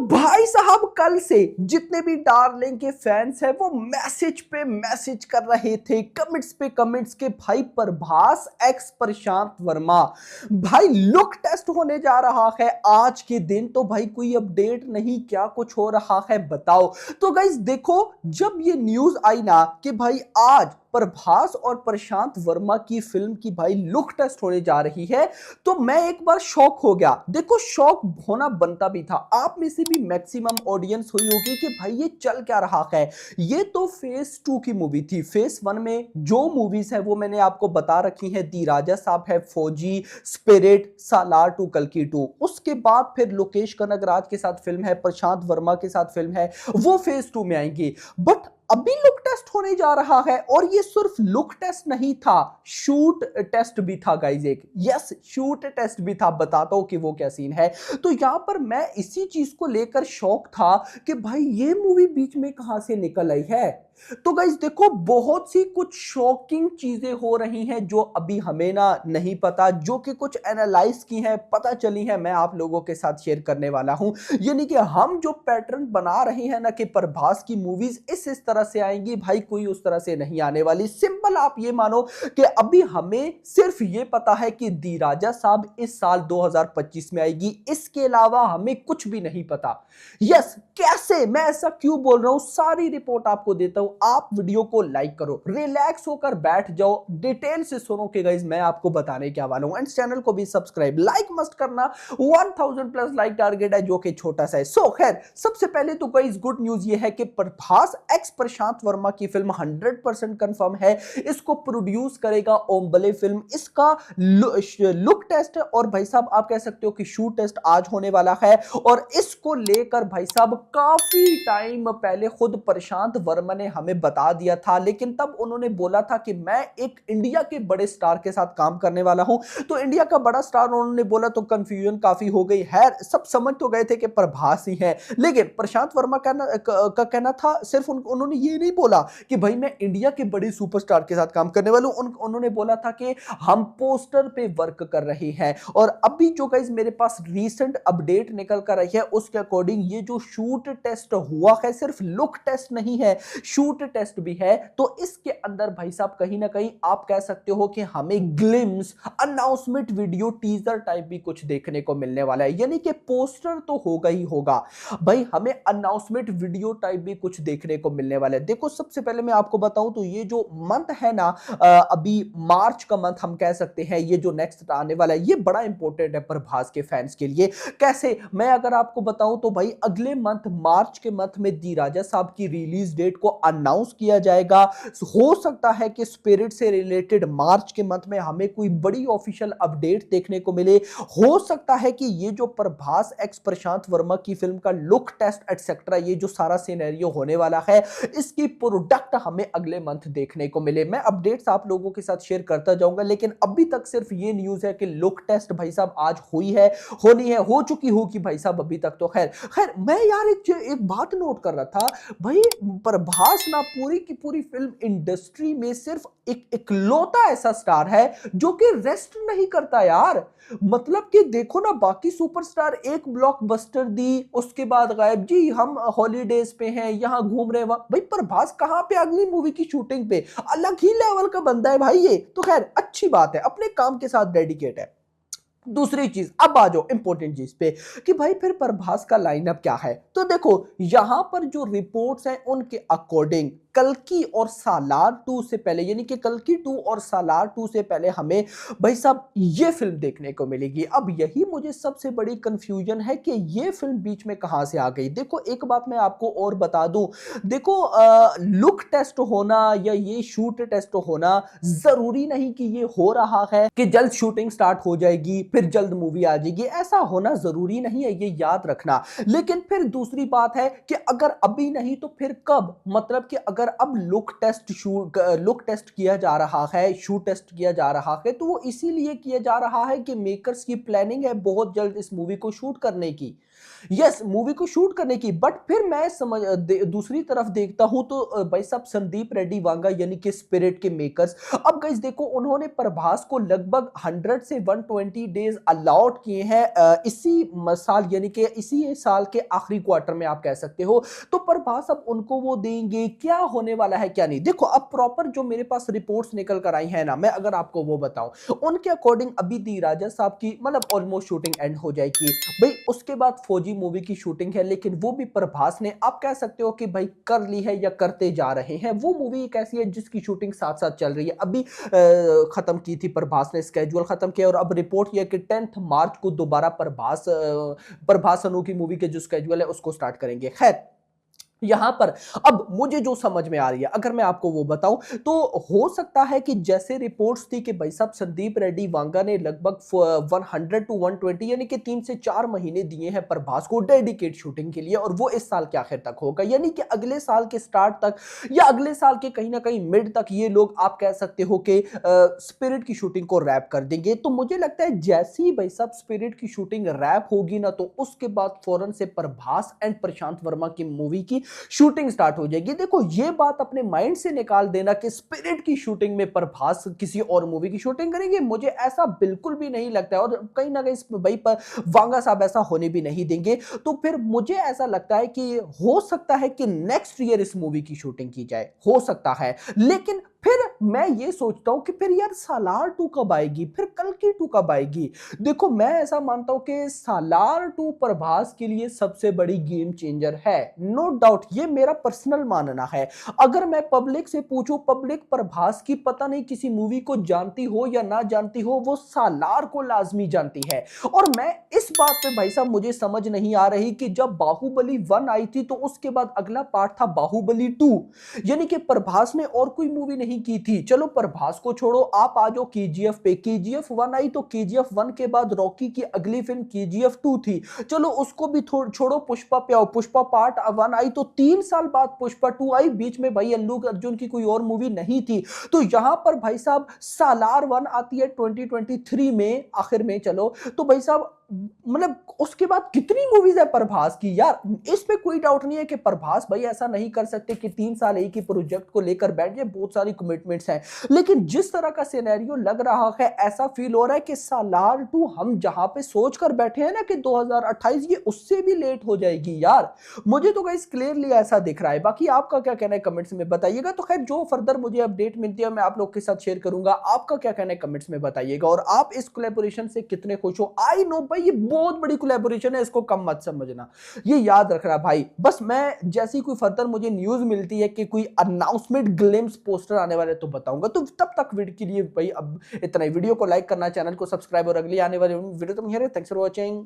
भाई साहब कल से जितने भी डार्लिंग के फैंस हैं वो मैसेज पे मैसेज कर रहे थे, कमेंट्स पे कमेंट्स के भाई प्रभास एक्स प्रशांत वर्मा भाई लुक टेस्ट होने जा रहा है आज के दिन। तो भाई कोई अपडेट नहीं, क्या कुछ हो रहा है बताओ। तो गाइस देखो, जब ये न्यूज आई ना कि भाई आज प्रभास और प्रशांत वर्मा की फिल्म की भाई लुक टेस्ट होने जा रही है, तो मैं एक बार शॉक हो गया। देखो शॉक होना बनता भी था, आप में से भी मैक्सिमम ऑडियंस हुई होगी कि भाई ये चल क्या रहा है। ये तो फेज 2 की मूवी थी। फेज 1 में जो मूवीज है वो मैंने आपको बता रखी है, दी राजा साहब है, फौजी, स्पिरिट, सालार 2, कल्कि 2। उसके बाद फिर लोकेश कनगराज के साथ फिल्म है, प्रशांत वर्मा के साथ फिल्म है, वो फेज 2 में आएंगी। बट अभी लुक टेस्ट होने जा रहा है, और ये सिर्फ लुक टेस्ट नहीं था, शूट टेस्ट भी था गाइज। एक यस शूट टेस्ट भी था, बताता हूं कि वो क्या सीन है। तो यहां पर मैं इसी चीज को लेकर शौक था कि भाई ये मूवी बीच में कहां से निकल आई है। तो गाइज देखो, बहुत सी कुछ शॉकिंग चीजें हो रही हैं जो अभी हमें ना नहीं पता, जो कि कुछ एनालाइज की हैं, पता चली हैं, मैं आप लोगों के साथ शेयर करने वाला हूं। यानी कि हम जो पैटर्न बना रहे हैं ना कि प्रभास की मूवीज इस तरह से आएंगी, भाई कोई उस तरह से नहीं आने वाली। सिंपल आप ये मानो कि अभी हमें सिर्फ ये पता है कि दी राजा साहब इस साल 2025 में आएगी, इसके अलावा हमें कुछ भी नहीं पता। यस कैसे, मैं ऐसा क्यों बोल रहा हूं, सारी रिपोर्ट आपको देता हूं। आप वीडियो को लाइक करो, रिलैक्स होकर बैठ जाओ, डिटेल से सुनो कि गाइस मैं आपको बताने क्या वाला हूं। एंड चैनल को भी सब्सक्राइब, लाइक मस्ट करना, 1000 प्लस लाइक टारगेट है जो कि छोटा सा है। सो खैर, सबसे पहले तो गाइस गुड न्यूज ये है कि प्रभास एक्स प्रशांत वर्मा की फिल्म 100% कंफर्म है। इसको प्रोड्यूस करेगा ओम्बले फिल्म। इसका लुक टेस्ट है, और भाई साहब आप कह सकते हो कि शूट टेस्ट आज होने वाला है। और इसको लेकर भाई साहब काफी टाइम पहले खुद प्रशांत वर्मा ने हमें बता दिया था, लेकिन तब उन्होंने बोला था कि मैं एक इंडिया के बड़े स्टार के साथ काम करने वाला हूं। तो इंडिया का बड़ा स्टार उन्होंने बोला तो कंफ्यूजन काफी हो गई है, सब समझ तो गए थे कि प्रभास ही है। लेकिन प्रशांत वर्मा का कहना था, सिर्फ उन्होंने ये नहीं बोला कि भाई मैं इंडिया के बड़े सुपरस्टार के साथ काम करने वाला हूं, उन्होंने बोला था कि हम पोस्टर पे वर्क कर रहे हैं। और अभी जो गाइस मेरे पास रीसेंट अपडेट निकल कर आई है, उसके अकॉर्डिंग ये जो शूट टेस्ट हुआ है सिर्फ लुक टेस्ट नहीं है, शूट टेस्ट भी है। तो इसके अंदर भाई साहब कहीं ना कहीं आप कह सकते हो कि हमें glimpse, announcement video, teaser type भी कुछ देखने को मिलने वाला है। यानी कि पोस्टर तो होगा ही होगा भाई, हमें अनाउंसमेंट वीडियो टाइप भी कुछ देखने को मिलने वाला है। देखो सबसे पहले मैं आपको बताऊं तो ये जो मंथ है ना, अभी मार्च का मंथ हम कह सकते हैं, ये जो नेक्स्ट आने वाला है ये बड़ा इंपॉर्टेंट है प्रभास के फैंस के लिए। कैसे, मैं अगर आपको बताऊं तो भाई अगले मंथ मार्च के मंथ में दी राजा साहब की रिलीज डेट को अनाउंस किया जाएगा। हो सकता है कि स्पिरिट से रिलेटेड मार्च के मंथ में हमें कोई बड़ी ऑफिशियल अपडेट देखने को मिले। हो सकता है कि ये जो प्रभास एक्स प्रशांत वर्मा की फिल्म का लुक टेस्ट एटसेट्रा, ये जो सारा सिनेरियो होने वाला है, इसकी प्रोडक्ट हमें अगले मंथ देखने को मिले। मैं अपडेट्स आप लोगों के साथ शेयर करता जाऊंगा, लेकिन अभी तक सिर्फ ये न्यूज है कि लुक टेस्ट भाई साहब आज हुई है, होनी है, हो चुकी होगी भाई साहब अभी तक। तो खैर खैर मैं यार एक बात नोट कर रहा था भाई, प्रभास ना पूरी की पूरी फिल्म इंडस्ट्री में सिर्फ एक इकलौता ऐसा स्टार है जो कि रेस्ट नहीं करता यार। मतलब कि देखो ना, बाकी सुपरस्टार एक ब्लॉकबस्टर दी उसके बाद गायब, जी हम हॉलीडेज पे हैं, यहां घूम रहे हैं, भाई प्रभास कहां पे अगली मूवी की शूटिंग पे, अलग ही लेवल का बंदा है भाई ये। तो खैर अच्छी बात है, अपने काम के साथ डेडिकेट है। दूसरी चीज, अब आ जाओ इंपॉर्टेंट चीज पे कि भाई फिर प्रभास का लाइनअप क्या है। तो देखो यहां पर जो रिपोर्ट्स हैं उनके अकॉर्डिंग कल्कि और सालार 2 से पहले, यानी कि कल्कि 2 और सालार 2 से पहले हमें भाई साहब ये फिल्म देखने को मिलेगी। अब यही मुझे सबसे बड़ी कंफ्यूजन है कि ये फिल्म बीच में कहां से आ गई। देखो एक बात मैं आपको और बता दूं, देखो लुक टेस्ट होना या ये शूट टेस्ट होना जरूरी नहीं कि ये हो रहा है कि जल्द शूटिंग स्टार्ट हो जाएगी फिर जल्द मूवी आ जाएगी, ऐसा होना जरूरी नहीं है, ये याद रखना। लेकिन फिर दूसरी बात है कि अगर अभी नहीं तो फिर कब, मतलब कि अगर अब लुक टेस्ट किया जा रहा है, शूट टेस्ट किया जा रहा है, तो वो इसीलिए किया जा रहा है कि मेकर्स की प्लानिंग है बहुत जल्द इस मूवी को शूट करने की। यस मूवी को शूट करने की, बट फिर मैं दूसरी तरफ देखता हूं तो भाई साहब संदीप रेड्डी वांगा यानी कि स्पिरिट के मेकर्स, अब गाइस देखो उन्होंने प्रभास को लगभग 100 से 120 डेज अलॉट किए हैं इसी साल यानी कि इसी साल के आखिरी क्वार्टर में आप कह सकते हो। तो प्रभास अब उनको वो देंगे, क्या होने वाला है क्या नहीं। देखो अब प्रॉपर जो मेरे पास रिपोर्ट्स निकल कर आई है ना, मैं अगर आपको वो बताऊं उनके अकॉर्डिंग अभी दी राजा साहब की मतलब ऑलमोस्ट शूटिंग एंड हो जाएगी भाई, उसके बाद फौजी मूवी की शूटिंग है, लेकिन वो भी प्रभास ने आप कह सकते हो कि भाई कर ली है या करते जा रहे हैं। वो मूवी एक ऐसी है जिसकी शूटिंग साथ साथ चल रही है, अभी खत्म की थी प्रभास ने, स्केड्यूल खत्म किया और अब रिपोर्ट यह कि 10 मार्च को दोबारा प्रभास अनु की मूवी के जो स्केड्यूल है उसको स्टार्ट करेंगे। खैर यहां पर अब मुझे जो समझ में आ रही है अगर मैं आपको वो बताऊं तो हो सकता है कि जैसे रिपोर्ट्स थी कि भाई साहब संदीप रेड्डी वांगा ने लगभग 100 टू 120 यानी कि 3 से 4 महीने दिए हैं प्रभास को डेडिकेट शूटिंग के लिए, और वो इस साल के आखिर तक होगा यानी कि अगले साल के स्टार्ट तक या अगले साल के कहीं ना कहीं मिड तक ये लोग आप कह सकते हो कि स्पिरिट की शूटिंग को रैप कर देंगे। तो मुझे लगता है जैसे ही भाई साहब स्पिरिट की शूटिंग रैप होगी ना तो उसके बाद फौरन से प्रभास एंड प्रशांत वर्मा की मूवी की शूटिंग स्टार्ट हो जाएगी। देखो ये बात अपने माइंड से निकाल देना कि स्पिरिट की शूटिंग में प्रभास किसी और मूवी की शूटिंग करेंगे, मुझे ऐसा बिल्कुल भी नहीं लगता है और कहीं ना कहीं भाई पर वांगा साहब ऐसा होने भी नहीं देंगे। तो फिर मुझे ऐसा लगता है कि हो सकता है कि नेक्स्ट ईयर इस मूवी की शूटिंग की जाए, हो सकता है। लेकिन फिर मैं ये सोचता हूं कि फिर यार सालार 2 कब आएगी, फिर कल की 2 कब आएगी। देखो मैं ऐसा मानता हूं कि सालार 2 प्रभास के लिए सबसे बड़ी गेम चेंजर है, नो डाउट, ये मेरा पर्सनल मानना है। अगर मैं पब्लिक से पूछूं, पब्लिक प्रभास की पता नहीं किसी मूवी को जानती हो या ना जानती हो, वो सालार को लाजमी जानती है। और मैं इस बात पे भाई साहब मुझे समझ नहीं आ रही कि जब बाहुबली 1 आई थी तो उसके बाद अगला पार्ट था बाहुबली 2, यानी कि प्रभास ने और कोई मूवी नहीं की थी। चलो प्रभास को छोड़ो, आप आ जाओ केजीएफ पे, केजीएफ 1 आई तो केजीएफ 1 के बाद रॉकी की अगली फिल्म केजीएफ 2 थी। चलो उसको भी छोड़ो, पुष्पा पे आओ, पुष्पा पार्ट 1 आई तो 3 साल बाद पुष्पा 2 आई, बीच में भाई अल्लू अर्जुन की कोई और मूवी नहीं थी। तो यहां पर भाई साहब सालार 1 आती है 2023 में आखिर में, चलो तो भाई साहब मतलब उसके बाद कितनी मूवीज है प्रभास की यार, इसमें कोई डाउट नहीं है कि प्रभास भाई ऐसा नहीं कर सकते कि 3 साल एक ही प्रोजेक्ट को लेकर बैठ जाए, बहुत सारी कमिटमेंट्स हैं। लेकिन जिस तरह का सिनेरियो लग रहा है ऐसा फील हो रहा है कि सालार 2 हम जहां पे सोच कर बैठे हैं ना कि 2028 ये उससे भी लेट हो जाएगी यार, मुझे तो गाइस क्लियरली ऐसा दिख रहा है। बाकी आपका क्या कहना है कमेंट्स में बताइएगा। तो खैर जो फर्दर मुझे अपडेट मिलती है मैं आप लोग के साथ शेयर करूंगा, आपका क्या कहना है कमेंट्स में बताइएगा। और आप इस कोलैबोरेशन से कितने खुश हो, आई नो भाई ये बहुत बड़ी कोलैबोरेशन है, इसको कम मत समझना, ये याद रखना भाई। बस मैं जैसी कोई फर्दर मुझे न्यूज मिलती है कि कोई अनाउंसमेंट ग्लिम्स पोस्टर आने वाले तो बताऊंगा। तो तब तक वीडियो के लिए भाई अब इतना ही, वीडियो को लाइक करना, चैनल को सब्सक्राइब और अगली आने वाली वीडियो तो नहीं है। Thanks for watching.